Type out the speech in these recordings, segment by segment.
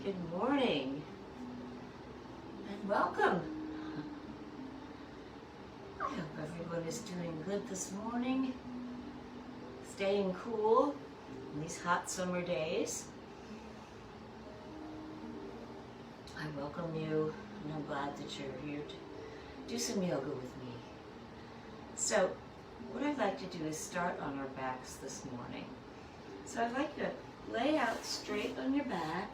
Good morning and welcome. I hope everyone is doing good this morning, staying cool in these hot summer days. I welcome you and I'm glad that you're here to do some yoga with me. So what I'd like to do is start on our backs this morning. So I'd like you to lay out straight on your back.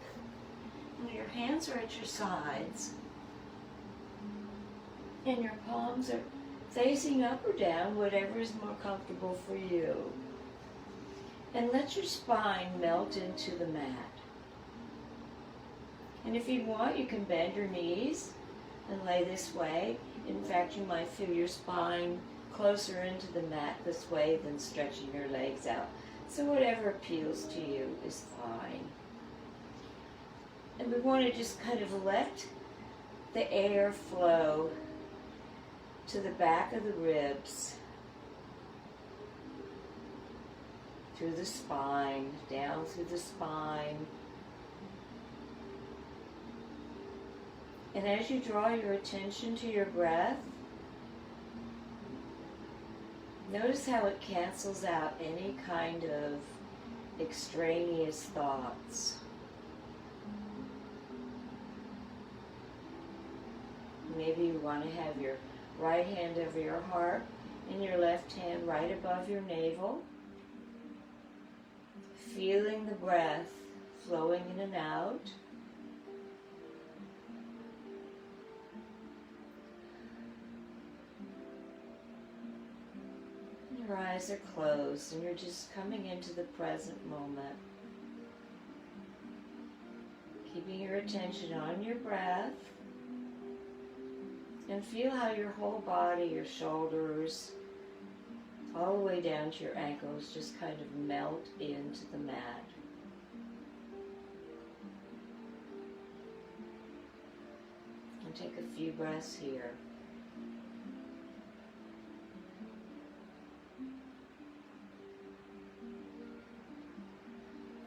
And your hands are at your sides, and your palms are facing up or down, whatever is more comfortable for you. And let your spine melt into the mat. And if you want, you can bend your knees and lay this way. In fact, you might feel your spine closer into the mat this way than stretching your legs out. So whatever appeals to you is fine. And we want to just kind of let the air flow to the back of the ribs, through the spine, down through the spine. And as you draw your attention to your breath, notice how it cancels out any kind of extraneous thoughts. Maybe you want to have your right hand over your heart and your left hand right above your navel. Feeling the breath flowing in and out. Your eyes are closed and you're just coming into the present moment. Keeping your attention on your breath. And feel how your whole body, your shoulders, all the way down to your ankles, just kind of melt into the mat. And take a few breaths here.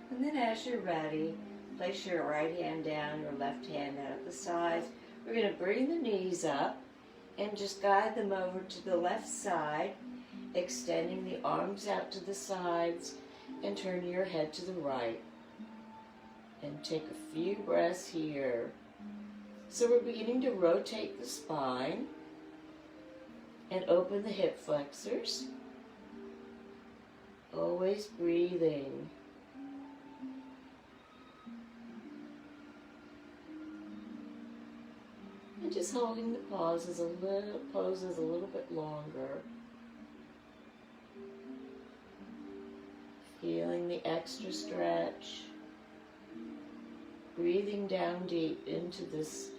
And then as you're ready, place your right hand down, your left hand out at the sides. We're going to bring the knees up and just guide them over to the left side, extending the arms out to the sides and turn your head to the right. And take a few breaths here. So we're beginning to rotate the spine and open the hip flexors. Always breathing. And just holding the poses a little bit longer. Feeling the extra stretch. Breathing down deep into this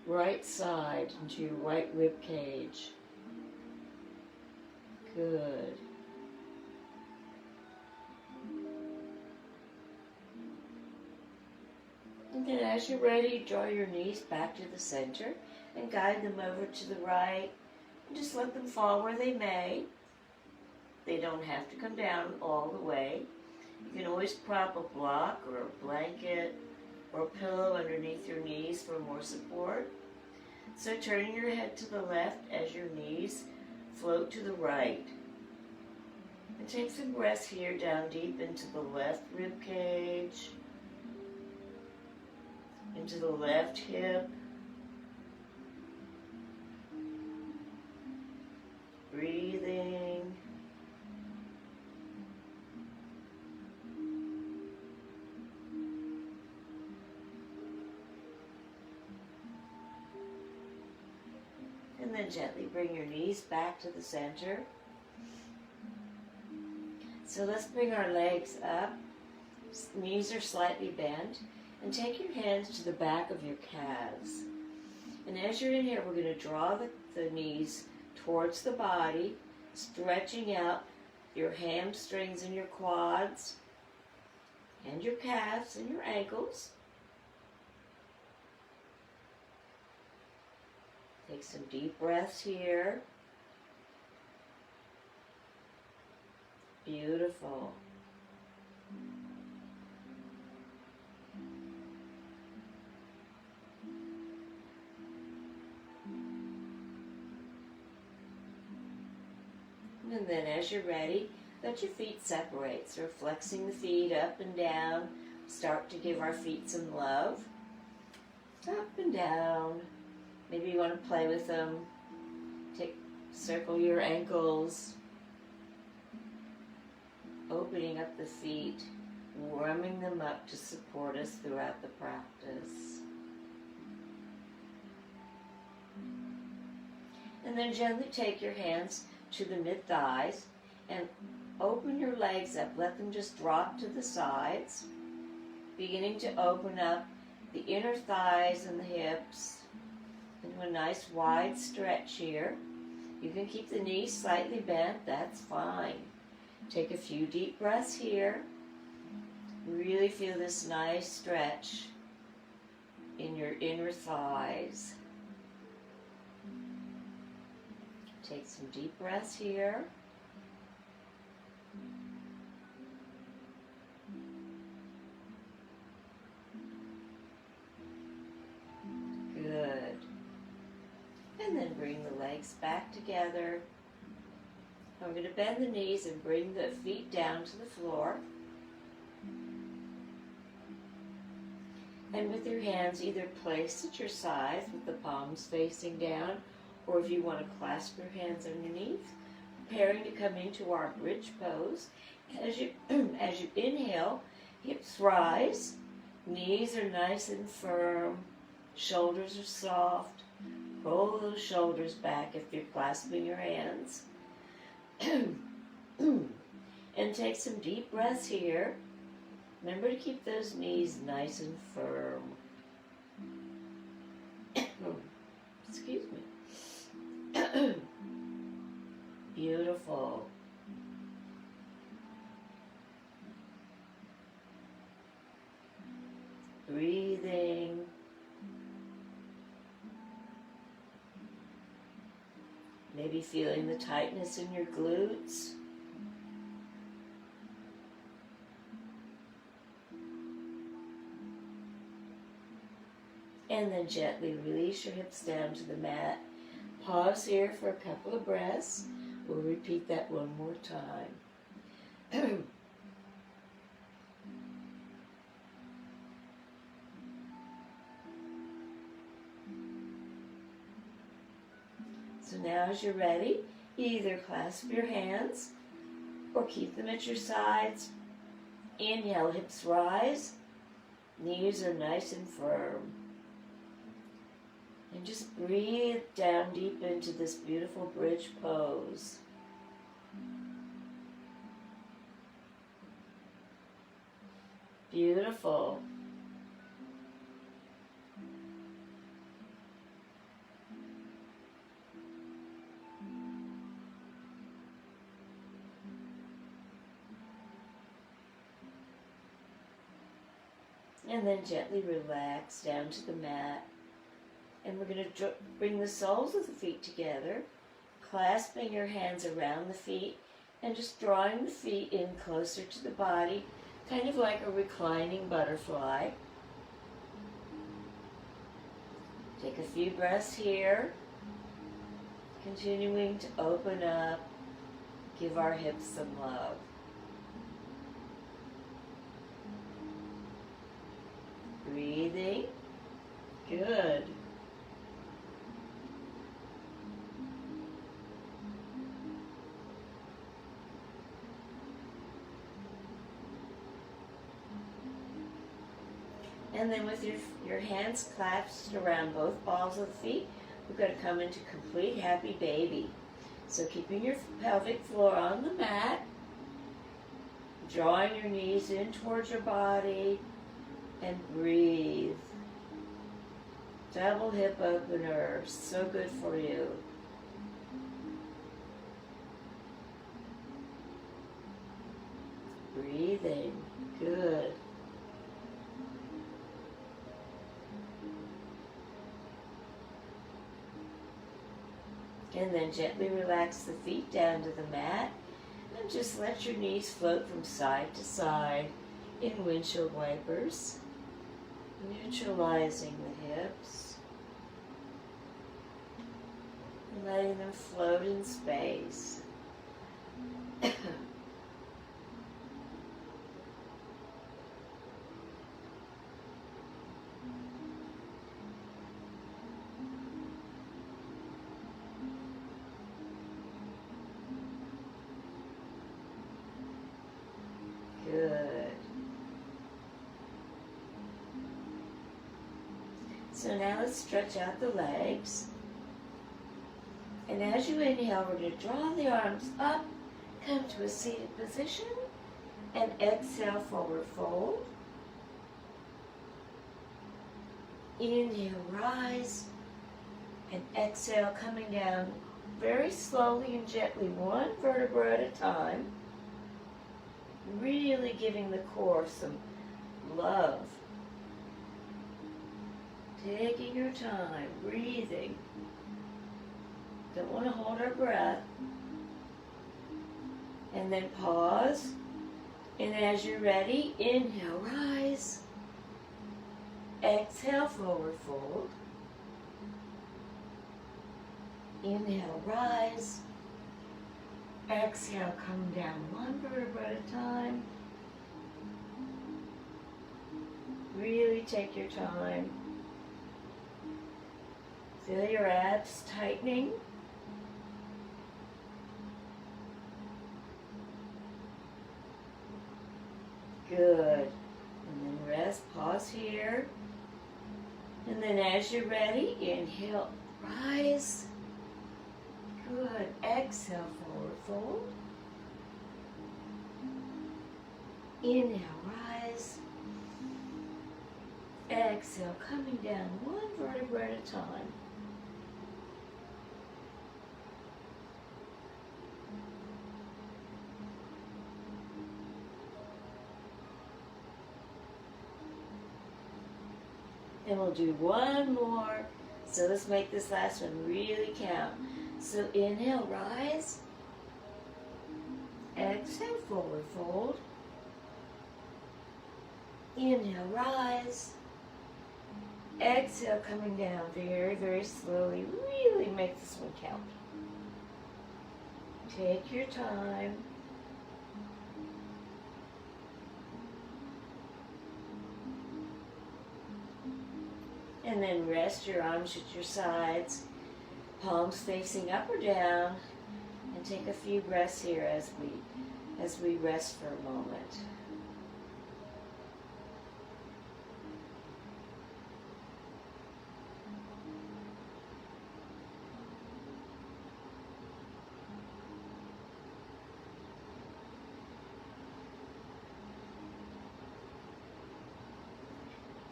right side, into your right rib cage. Good. And then as you're ready, draw your knees back to the center and guide them over to the right. And just let them fall where they may. They don't have to come down all the way. You can always prop a block or a blanket or a pillow underneath your knees for more support. So turning your head to the left as your knees float to the right. And take some breaths here down deep into the left rib cage. Into the left hip. Breathing. And then gently bring your knees back to the center. So let's bring our legs up. Knees are slightly bent. And take your hands to the back of your calves. And as you're in here, we're going to draw the knees towards the body, stretching out your hamstrings and your quads, and your calves and your ankles. Take some deep breaths here. Beautiful. And then as you're ready, let your feet separate. So flexing the feet up and down. Start to give our feet some love. Up and down. Maybe you want to play with them. Circle your ankles. Opening up the feet. Warming them up to support us throughout the practice. And then gently take your hands to the mid-thighs and open your legs up. Let them just drop to the sides. Beginning to open up the inner thighs and the hips into a nice wide stretch here. You can keep the knees slightly bent, that's fine. Take a few deep breaths here. Really feel this nice stretch in your inner thighs. Take some deep breaths here. Good. And then bring the legs back together. I'm going to bend the knees and bring the feet down to the floor. And with your hands either placed at your sides with the palms facing down, or if you want to clasp your hands underneath, preparing to come into our bridge pose. As you inhale, hips rise, knees are nice and firm, shoulders are soft. Roll those shoulders back if you're clasping your hands. And take some deep breaths here. Remember to keep those knees nice and firm. Excuse me. Beautiful. Breathing. Maybe feeling the tightness in your glutes. And then gently release your hips down to the mat. Pause here for a couple of breaths. We'll repeat that one more time. So now as you're ready, either clasp your hands or keep them at your sides. Inhale, hips rise. Knees are nice and firm. And just breathe down deep into this beautiful bridge pose. Beautiful. And then gently relax down to the mat. And we're going to bring the soles of the feet together, clasping your hands around the feet and just drawing the feet in closer to the body, kind of like a reclining butterfly. Take a few breaths here, continuing to open up, give our hips some love. Breathing. Good. And then with your hands clasped around both balls of the feet, we're going to come into complete happy baby. So keeping your pelvic floor on the mat, drawing your knees in towards your body, and breathe. Double hip opener, so good for you. Breathing, good. And then gently relax the feet down to the mat and just let your knees float from side to side in windshield wipers, neutralizing the hips and letting them float in space. Good. So now let's stretch out the legs. And as you inhale, we're going to draw the arms up, come to a seated position, and exhale, forward fold. Inhale, rise, and exhale, coming down very slowly and gently, one vertebra at a time. Really giving the core some love. Taking your time, breathing. Don't want to hold our breath. And then pause. And as you're ready, inhale, rise. Exhale, forward fold. Inhale, rise. Exhale, come down one vertebra at a time. Really take your time. Feel your abs tightening. Good. And then rest, pause here. And then as you're ready, inhale, rise. Good. Exhale, forward fold. Inhale, rise. Exhale, coming down one vertebra at a time. And we'll do one more. So let's make this last one really count. So inhale, rise. Exhale, forward fold. Inhale, rise. Exhale, coming down very, very slowly. Really make this one count. Take your time. And then rest your arms at your sides, palms facing up or down, and take a few breaths here as we rest for a moment.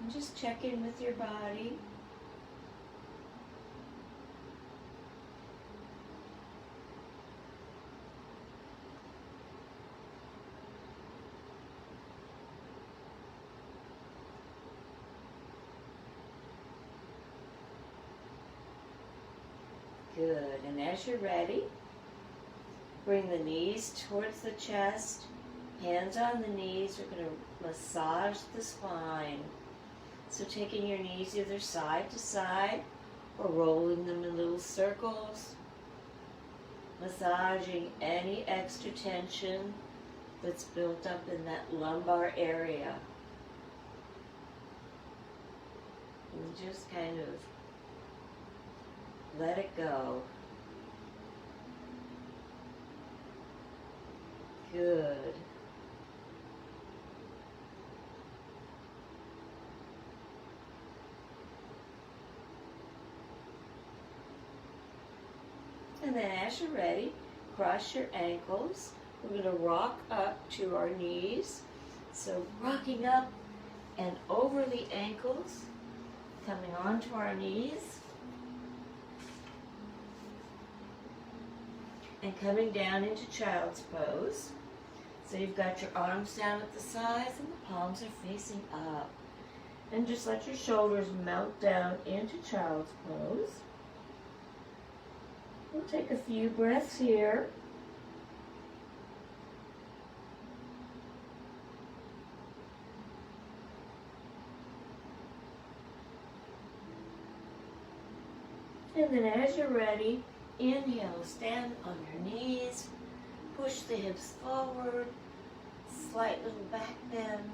And just check in with your body. Good. And as you're ready, bring the knees towards the chest, hands on the knees. We're going to massage the spine. So taking your knees either side to side or rolling them in little circles, massaging any extra tension that's built up in that lumbar area. And just kind of let it go. Good. And then as you're ready, cross your ankles. We're going to rock up to our knees. So rocking up and over the ankles, coming onto our knees. And coming down into child's pose. So you've got your arms down at the sides and the palms are facing up. And just let your shoulders melt down into child's pose. We'll take a few breaths here. And then as you're ready, inhale, stand on your knees, Push the hips forward, slight little back bend.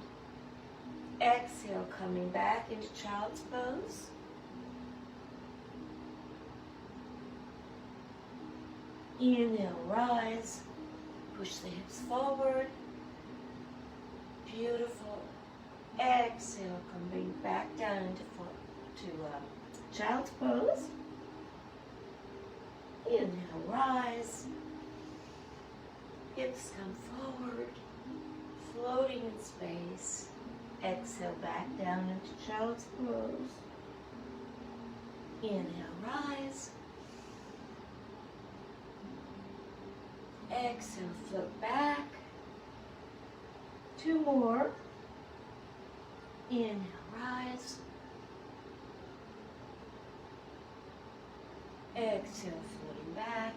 Exhale, coming back into child's pose. Inhale, rise. Push the hips forward. Beautiful. Exhale, coming back down into child's pose. Inhale, rise. Hips come forward, floating in space. Exhale, back down into child's pose. Inhale, rise. Exhale, float back. 2 more. Inhale, rise. Exhale, floating back.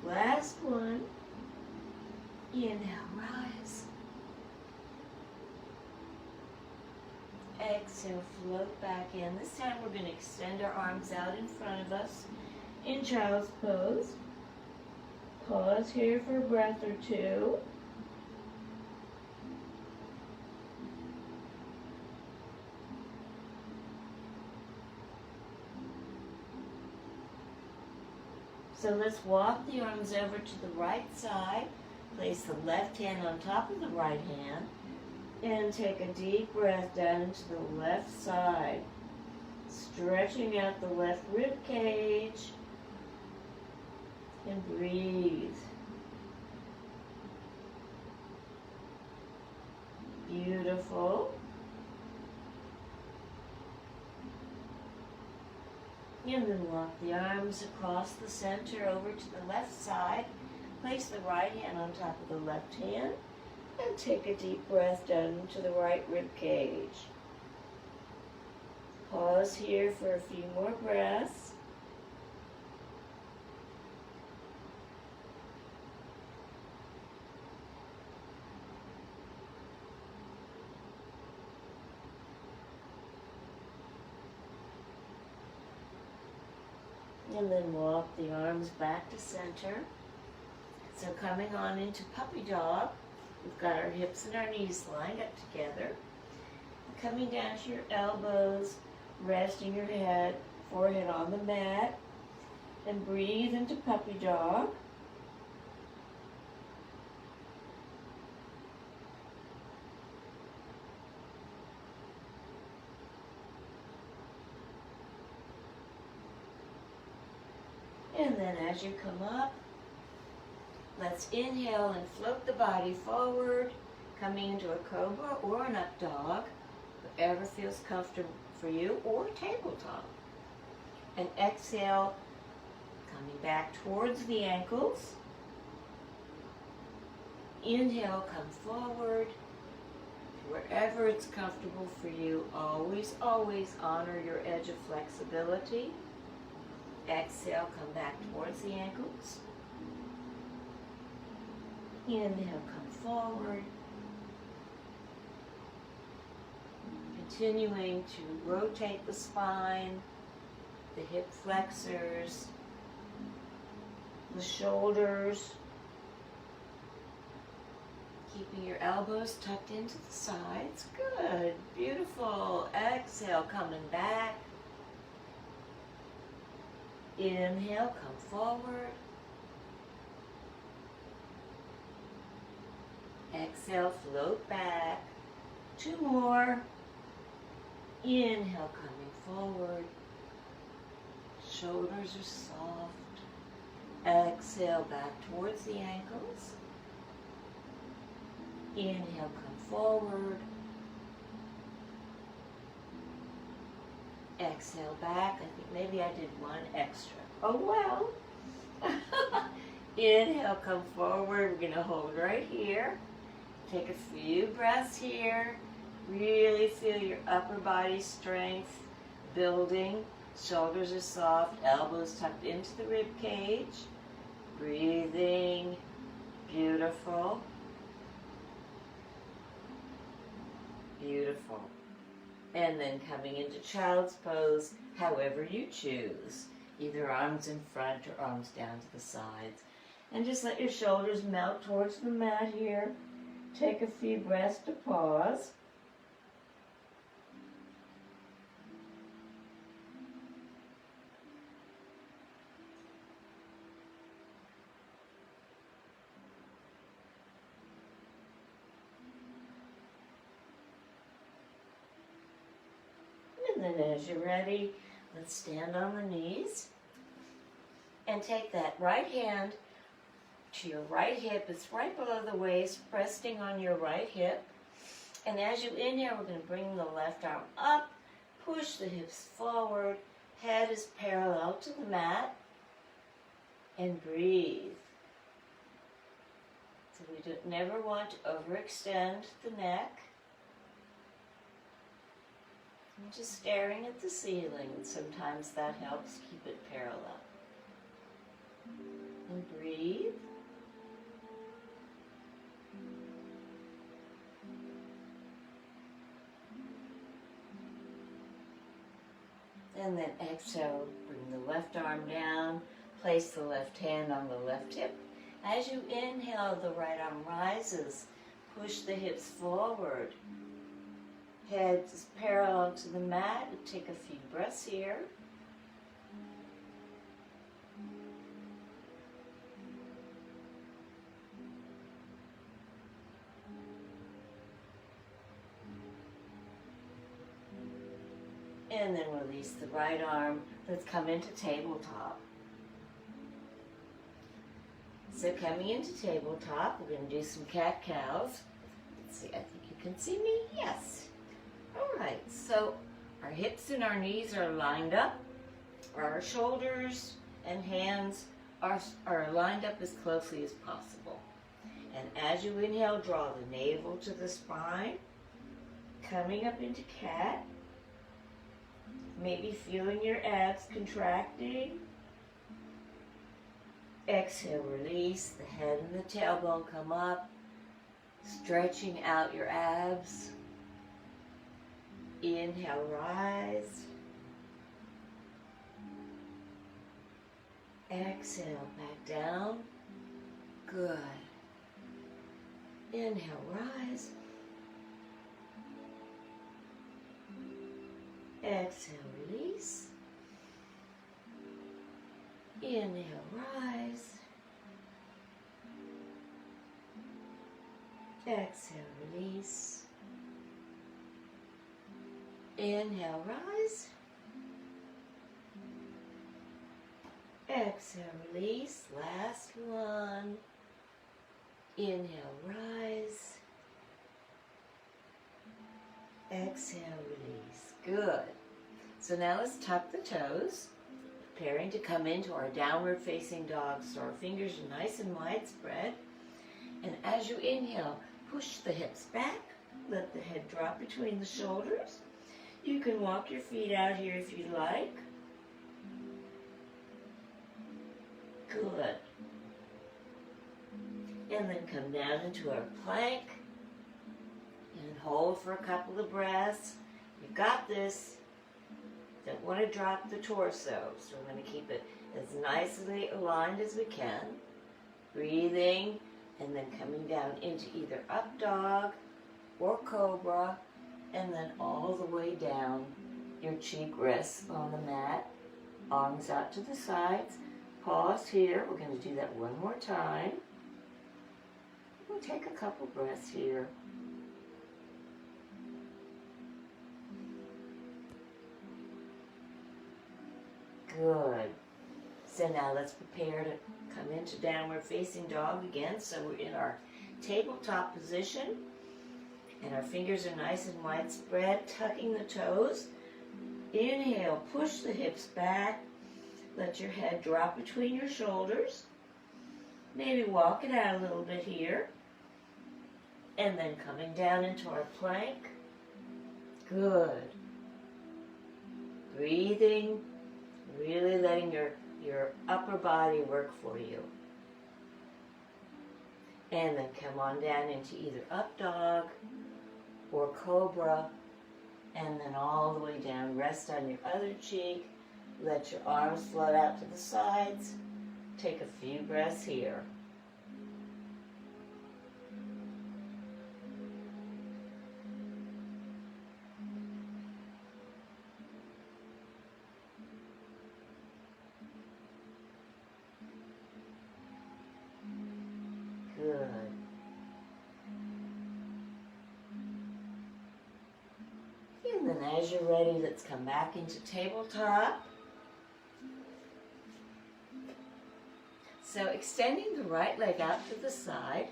Last one. Inhale, rise. Exhale, float back in. This time we're going to extend our arms out in front of us in child's pose. Pause here for a breath or two. So let's walk the arms over to the right side. Place the left hand on top of the right hand. And take a deep breath down into the left side. Stretching out the left rib cage. And breathe. Beautiful. And then walk the arms across the center over to the left side. Place the right hand on top of the left hand. And take a deep breath down into the right rib cage. Pause here for a few more breaths. And then walk the arms back to center. So coming on into puppy dog, we've got our hips and our knees lined up together. Coming down to your elbows, resting your forehead on the mat, and breathe into puppy dog. And then as you come up, let's inhale and float the body forward, coming into a cobra or an up dog, whatever feels comfortable for you, or tabletop. And exhale, coming back towards the ankles. Inhale, come forward. Wherever it's comfortable for you, always, always honor your edge of flexibility. Exhale, come back towards the ankles. Inhale, come forward. Continuing to rotate the spine, the hip flexors, the shoulders. Keeping your elbows tucked into the sides. Good. Beautiful. Exhale, coming back. Inhale, come forward. Exhale, float back. 2 more. Inhale, coming forward. Shoulders are soft. Exhale, back towards the ankles. Inhale, come forward. Exhale back. I think maybe I did 1 extra. Oh well. Inhale, come forward. We're going to hold right here. Take a few breaths here. Really feel your upper body strength building. Shoulders are soft. Elbows tucked into the rib cage. Breathing. Beautiful. Beautiful. And then coming into child's pose, however you choose. Either arms in front or arms down to the sides. And just let your shoulders melt towards the mat here. Take a few breaths to pause. And then as you're ready, let's stand on the knees and take that right hand to your right hip. It's right below the waist, resting on your right hip. And as you inhale, we're going to bring the left arm up, push the hips forward, head is parallel to the mat, and breathe. So we never want to overextend the neck. And just staring at the ceiling, sometimes that helps keep it parallel. And breathe. And then exhale, bring the left arm down, place the left hand on the left hip. As you inhale, the right arm rises, push the hips forward. Head is parallel to the mat. Take a few breaths here. And then release the right arm. Let's come into tabletop. So coming into tabletop, we're going to do some cat-cows. Let's see, I think you can see me. Yes. All right, so our hips and our knees are lined up. Our shoulders and hands are lined up as closely as possible. And as you inhale, draw the navel to the spine. Coming up into cat. Maybe feeling your abs contracting. Exhale, release. The head and the tailbone come up. Stretching out your abs. Inhale, rise. Exhale, back down. Good. Inhale, rise. Exhale, release. Inhale, rise. Exhale, release. Inhale, rise. Exhale, release. Last one. Inhale, rise. Exhale, release. Good. So now let's tuck the toes, preparing to come into our downward facing dog. So our fingers are nice and widespread. And as you inhale, push the hips back. Let the head drop between the shoulders. You can walk your feet out here if you like. Good. And then come down into our plank. And hold for a couple of breaths. You got this. Don't want to drop the torso. So we're going to keep it as nicely aligned as we can. Breathing. And then coming down into either up dog or cobra. And then all the way down. Your cheek rests on the mat. Arms out to the sides. Pause here. We're going to do that one more time. We'll take a couple breaths here. Good. So now let's prepare to come into downward facing dog again. So we're in our tabletop position. And our fingers are nice and widespread, tucking the toes. Inhale, push the hips back. Let your head drop between your shoulders. Maybe walk it out a little bit here. And then coming down into our plank. Good. Breathing, really letting your upper body work for you. And then come on down into either up dog or cobra. And then all the way down, rest on your other cheek. Let your arms float out to the sides. Take a few breaths here. as you're ready, let's come back into tabletop. So extending the right leg out to the side,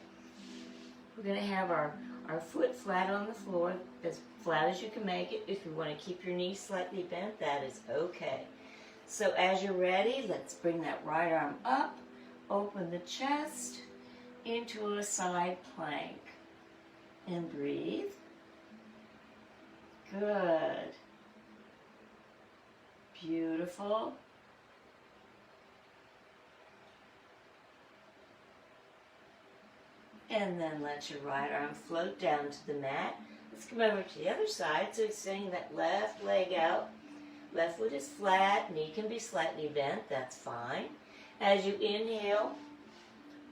we're going to have our foot flat on the floor, as flat as you can make it. If you want to keep your knees slightly bent, that is okay. So as you're ready, let's bring that right arm up, open the chest into a side plank, and breathe. Good. Beautiful. And then let your right arm float down to the mat. Let's come over to the other side. So extending that left leg out. Left foot is flat. Knee can be slightly bent. That's fine. As you inhale,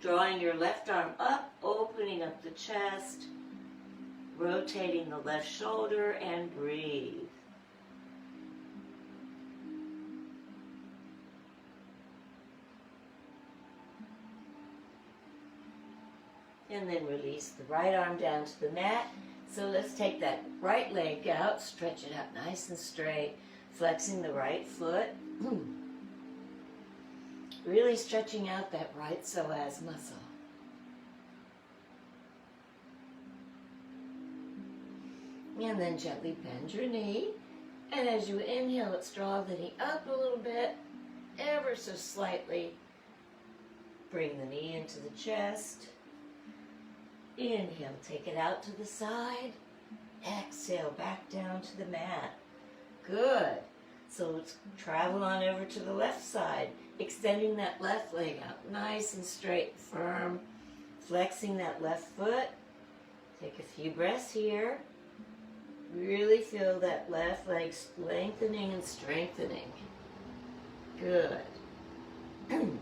drawing your left arm up, opening up the chest, rotating the left shoulder, and breathe. And then release the right arm down to the mat. So let's take that right leg out, stretch it up nice and straight, flexing the right foot. Really stretching out that right psoas muscle. And then gently bend your knee. And as you inhale, let's draw the knee up a little bit, ever so slightly. Bring the knee into the chest. Inhale, take it out to the side. Exhale, back down to the mat. Good. So let's travel on over to the left side, extending that left leg out nice and straight, firm, flexing that left foot. Take a few breaths here. Really feel that left leg lengthening and strengthening. Good. And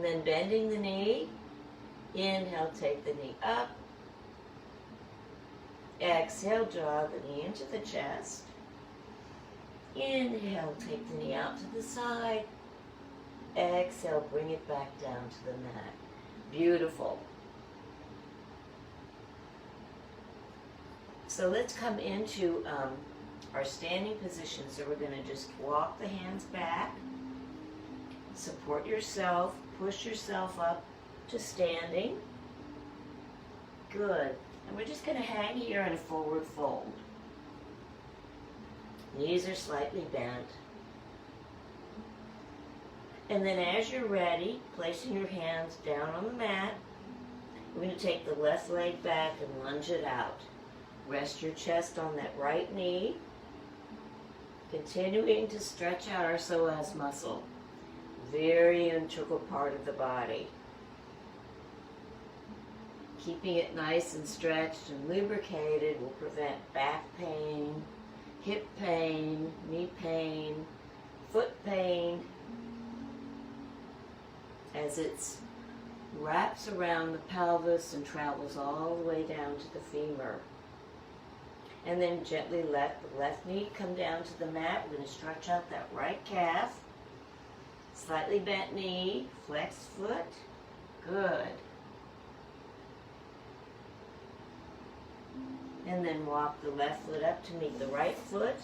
then bending the knee. Inhale, take the knee up. Exhale, draw the knee into the chest. Inhale, take the knee out to the side. Exhale, bring it back down to the mat. Beautiful. So let's come into our standing position. So we're going to just walk the hands back, support yourself, push yourself up to standing. Good. And we're just going to hang here in a forward fold. Knees are slightly bent. And then as you're ready, placing your hands down on the mat, we're going to take the left leg back and lunge it out. Rest your chest on that right knee. Continuing to stretch out our psoas muscle. Very integral part of the body. Keeping it nice and stretched and lubricated will prevent back pain, hip pain, knee pain, foot pain, as it wraps around the pelvis and travels all the way down to the femur. And then gently let the left knee come down to the mat. We're going to stretch out that right calf. Slightly bent knee, flexed foot. Good. And then walk the left foot up to meet the right foot.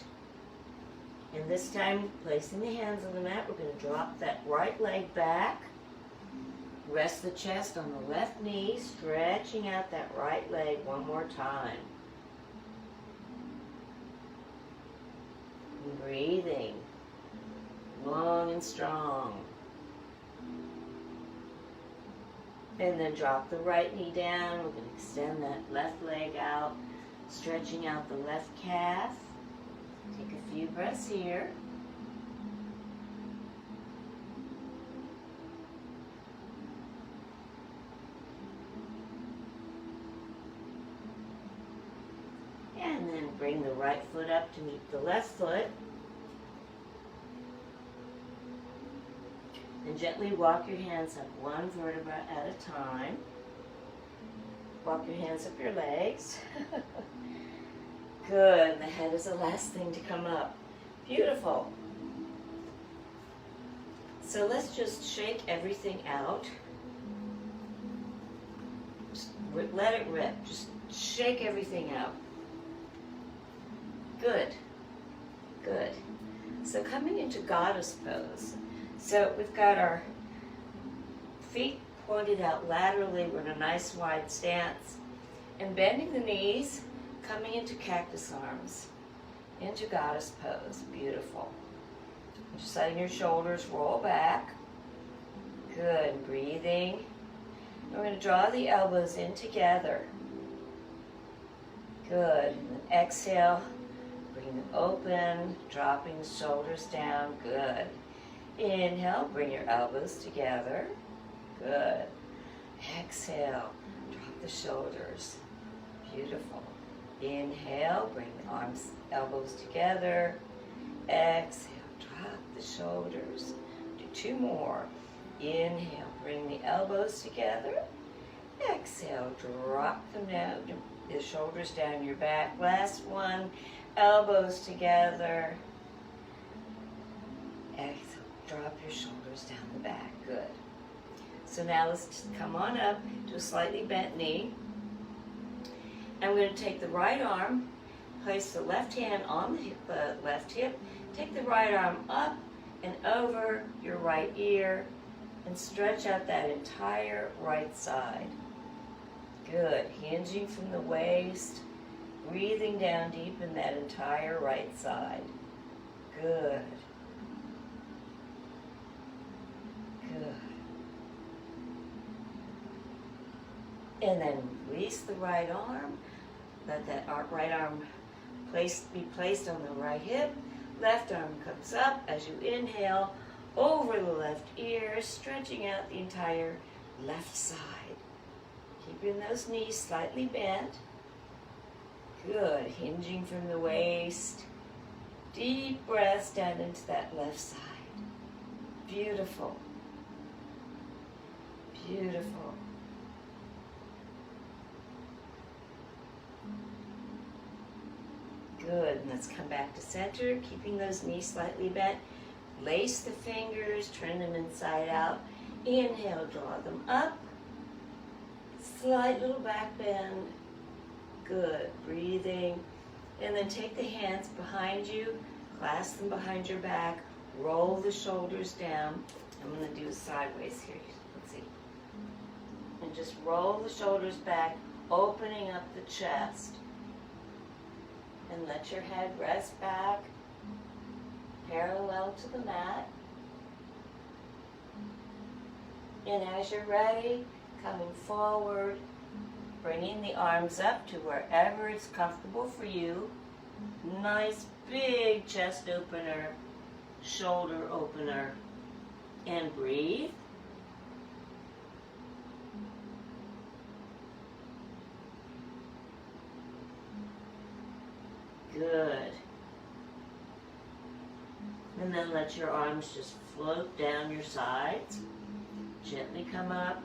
And this time, placing the hands on the mat, we're going to drop that right leg back. Rest the chest on the left knee, stretching out that right leg one more time. And breathing long and strong. And then drop the right knee down. We're going to extend that left leg out, stretching out the left calf. Take a few breaths here. And then bring the right foot up to meet the left foot. And gently walk your hands up one vertebra at a time. Walk your hands up your legs. Good. The head is the last thing to come up. Beautiful. So let's just shake everything out. Just let it rip. Just shake everything out. Good. Good. So coming into goddess pose. So we've got our feet pointed out laterally. We're in a nice wide stance. And bending the knees, coming into cactus arms, into goddess pose. Beautiful. Just letting your shoulders roll back. Good. Breathing. And we're going to draw the elbows in together. Good. And then exhale. Bring them open. Dropping the shoulders down. Good. Inhale. Bring your elbows together. Good. Exhale. Drop the shoulders. Beautiful. Inhale. Bring the arms, elbows together. Exhale. Drop the shoulders. Do two more. Inhale. Bring the elbows together. Exhale. Drop them down. The shoulders down your back. Last one. Elbows together. Exhale. Drop your shoulders down the back. Good. So now let's just come on up to a slightly bent knee. And we're going to take the right arm, place the left hand on the left hip, take the right arm up and over your right ear, and stretch out that entire right side. Good. Hinging from the waist, breathing down deep in that entire right side. Good. Good. And then release the right arm. Let that right arm be placed on the right hip. Left arm comes up as you inhale over the left ear, stretching out the entire left side. Keeping those knees slightly bent. Good. Hinging from the waist. Deep breaths down into that left side. Beautiful. Beautiful. Good. And let's come back to center, keeping those knees slightly bent. Lace the fingers, turn them inside out. Inhale, draw them up. Slight little back bend. Good. Breathing. And then take the hands behind you, clasp them behind your back, roll the shoulders down. I'm going to do sideways here. Let's see. And just roll the shoulders back, opening up the chest. And let your head rest back, parallel to the mat. And as you're ready, coming forward, bringing the arms up to wherever it's comfortable for you. Nice big chest opener, shoulder opener. And breathe. Good. And then let your arms just float down your sides. Gently come up.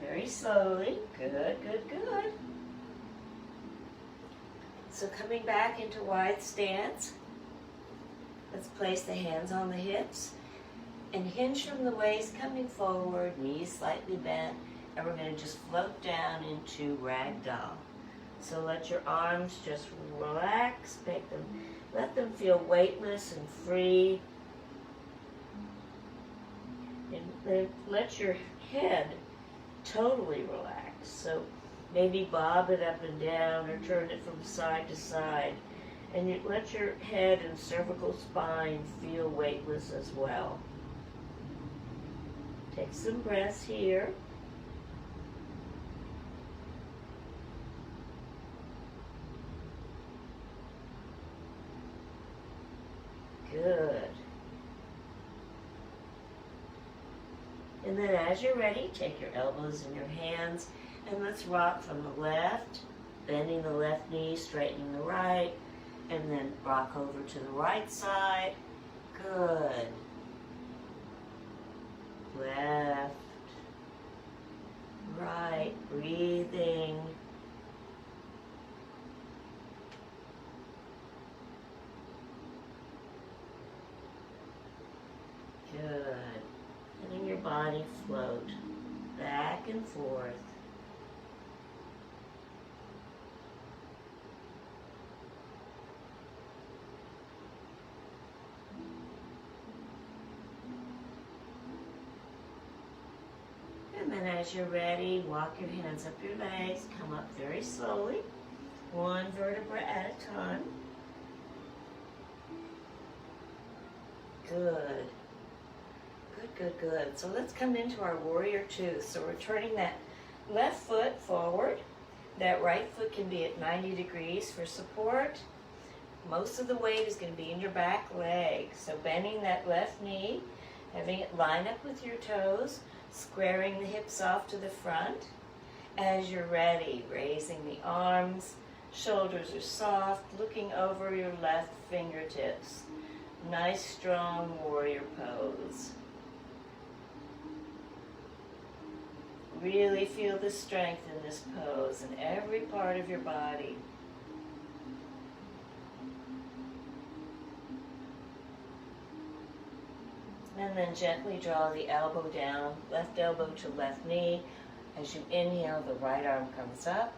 Very slowly. Good, good, good. So coming back into wide stance. Let's place the hands on the hips. And hinge from the waist, coming forward, knees slightly bent. And we're going to just float down into ragdoll. So let your arms just relax, let them feel weightless and free. And then let your head totally relax. So maybe bob it up and down or turn it from side to side. And you let your head and cervical spine feel weightless as well. Take some breaths here. Good. And then as you're ready, take your elbows in your hands and let's rock from the left, bending the left knee, straightening the right, and then rock over to the right side. Good. Left, right, breathing. Good. Letting your body float back and forth. as you're ready, walk your hands up your legs, come up very slowly, one vertebra at a time. Good. Good, good, good. So let's come into our warrior two. So we're turning that left foot forward. That right foot can be at 90 degrees for support. Most of the weight is going to be in your back leg. So bending that left knee, having it line up with your toes, squaring the hips off to the front. As you're ready, raising the arms, shoulders are soft, looking over your left fingertips. Nice, strong warrior pose. Really feel the strength in this pose in every part of your body. And then gently draw the elbow down, left elbow to left knee. As you inhale, the right arm comes up.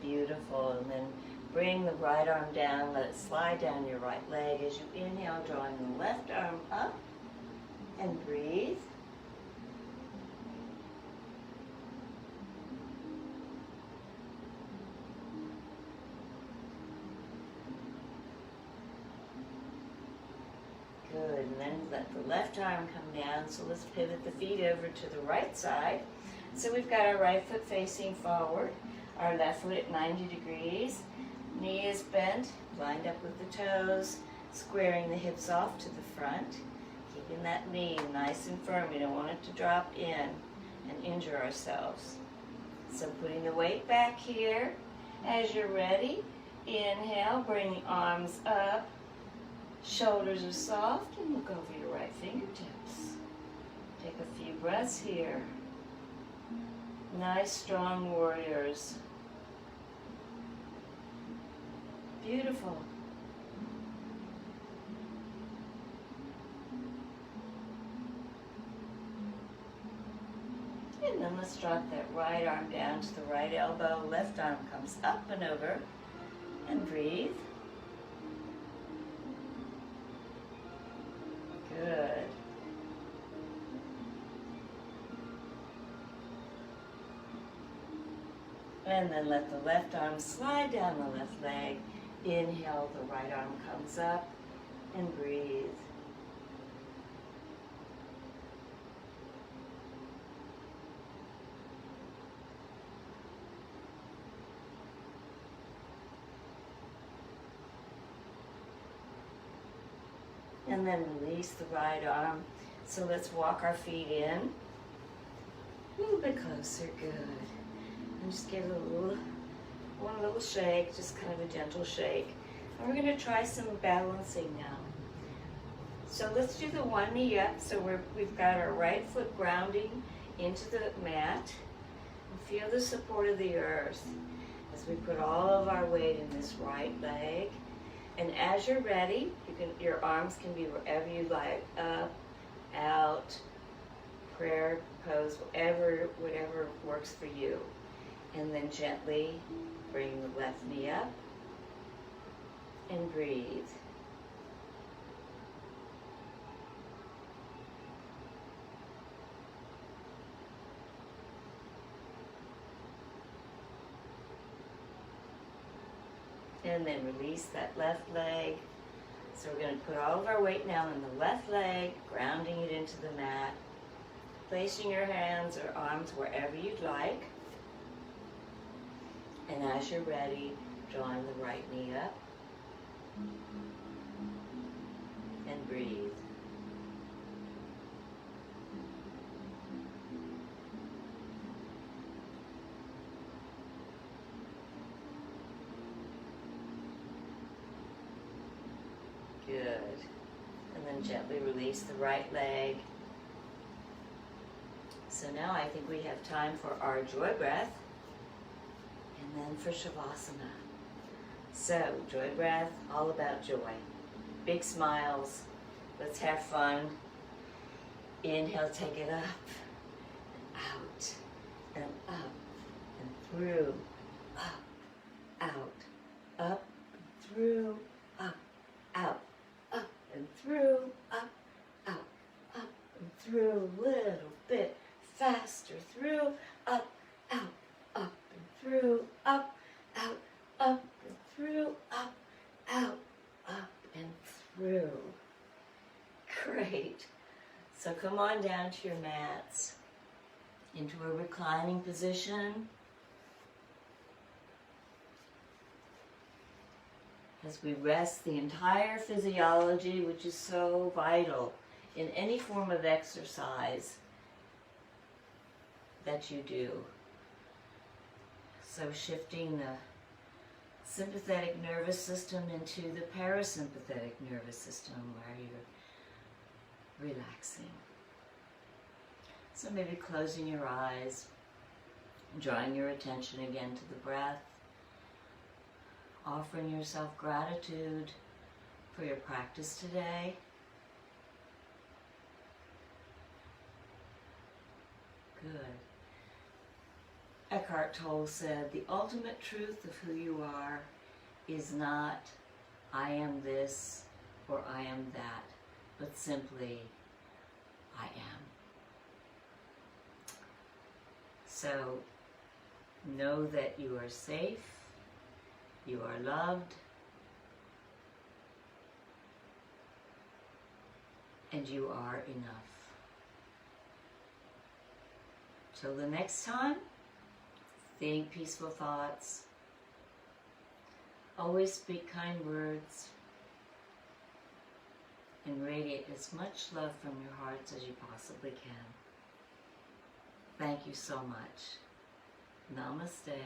Beautiful. And then bring the right arm down, let it slide down your right leg. As you inhale, drawing the left arm up, and breathe. Good, and then let the left arm come down. So let's pivot the feet over to the right side. So we've got our right foot facing forward, our left foot at 90 degrees. Knee is bent, lined up with the toes, squaring the hips off to the front, keeping that knee nice and firm. We don't want it to drop in and injure ourselves. So putting the weight back here. As you're ready, inhale, bring the arms up. Shoulders are soft, and look over your right fingertips. Take a few breaths here. Nice, strong warriors. Beautiful. And then let's drop that right arm down to the right elbow. Left arm comes up and over. And breathe. Good. And then let the left arm slide down the left leg. Inhale, the right arm comes up, and breathe. And then release the right arm. So let's walk our feet in. A little bit closer, good. And just give it one little shake, just kind of a gentle shake. And we're going to try some balancing now. So let's do the one knee up. So we've got our right foot grounding into the mat. And feel the support of the earth as we put all of our weight in this right leg. And as you're ready, your arms can be wherever you like, up, out, prayer pose, whatever works for you. And then gently bring the left knee up and breathe. And then release that left leg. So we're going to put all of our weight now in the left leg, grounding it into the mat, placing your hands or arms wherever you'd like. And as you're ready, drawing the right knee up and breathe. Good. And then gently release the right leg. So now I think we have time for our joy breath. And then for Shavasana. So, joy breath, all about joy. Big smiles. Let's have fun. Inhale, take it up, and out, and up, and through, up, out, up and through, up, out, up and through, up, out, up and through, little bit faster, through, up, out, up and through, up, out, up and through, up, out, up and through. Great. So come on down to your mats, into a reclining position. As we rest the entire physiology, which is so vital in any form of exercise that you do. So shifting the sympathetic nervous system into the parasympathetic nervous system where you're relaxing. So maybe closing your eyes, drawing your attention again to the breath, offering yourself gratitude for your practice today. Good. Eckhart Tolle said, the ultimate truth of who you are is not, I am this or I am that, but simply, I am. So, know that you are safe, you are loved, and you are enough. Till the next time, think peaceful thoughts, always speak kind words, and radiate as much love from your hearts as you possibly can. Thank you so much. Namaste.